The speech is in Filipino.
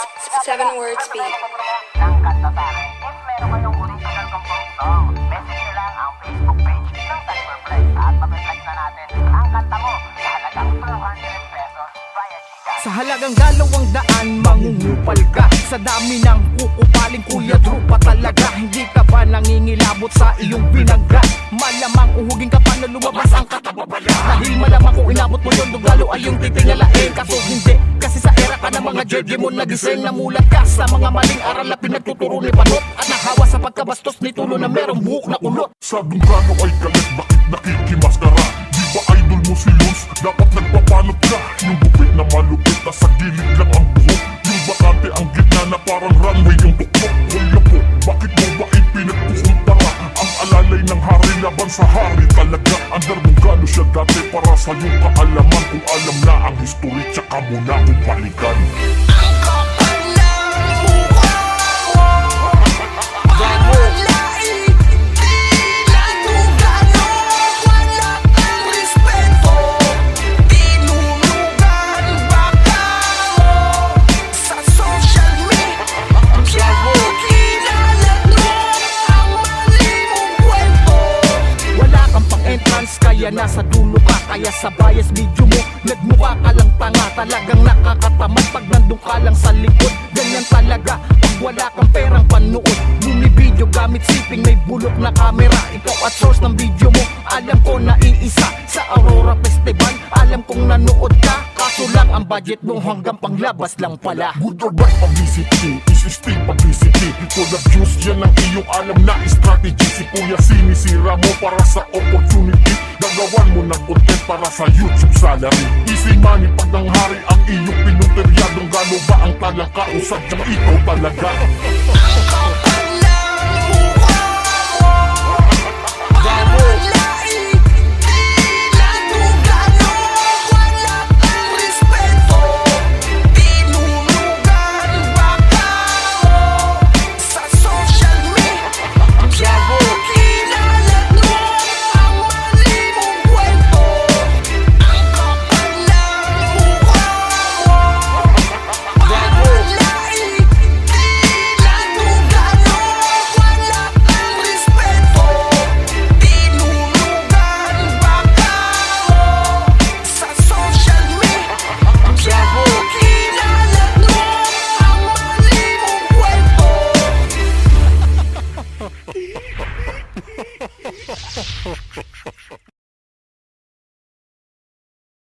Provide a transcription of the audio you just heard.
7 words beat. Ng kanta pare. If meron kayong original composed song, message nyo lang ang Facebook page ng Cyberflex at mapiplex na natin ang kanta mo sa halagang 200 pesos via Gcash. Sa halagang 200, mangungupal ka. Sa dami ng kukupaling kuya, drupa talaga. Hindi ka ba nangingilabot sa iyong binangga? Malamang uhugin ka pa na lumabas ang katababala. Dahil malamang kung inabot mo yun, dugalo ay yung titingalain. Kaso hindi, kasi sa era ka ng mga JJ mo nagising. Namulat ka sa mga maling aral na pinagtuturo ni Panot. At nahawa sa pagkabastos ni Tulo na merong buhok na kulot. Sa Dunggano ay galit, bakit nakikimaskara? Di ba idol mo si Luz? Dapat nagpapalot ka. Yung bupit na malupit, nasa gilid lang ang buhok. Yung bakante ang gitna na parang runway yung tuktok. Wala po, bakit mo ba ipinagkukumpara? Ang alalay ng hari laban sa hari talaga. Under Dunggano siya dati para sa iyong kaalaman. Kung alam na ang history, tsaka mo na kung balikan. Kaya nasa dulo ka, kaya sa bias video mo nagmukha ka lang tanga, talagang nakakatamad pag nandun ka lang sa likod. Ganyan talaga pag wala kang perang panood. Bumibideo gamit siping, may bulok na camera. Ikaw at source ng video mo, alam ko na iisa. Sa Aurora Festival, alam kong nanood ka. Kaso lang ang budget mo hanggang panglabas lang pala. Good or bad publicity is still publicity. Full of juice, yan ang iyong alam na strategy. Si Kuya sinisira mo para sa opportunity. Gagawan mo ng content para sa YouTube salary. Easy money pag nanghari ang iyong pinunteryadong. Gano ba ang talang kausap niyang ikaw talaga?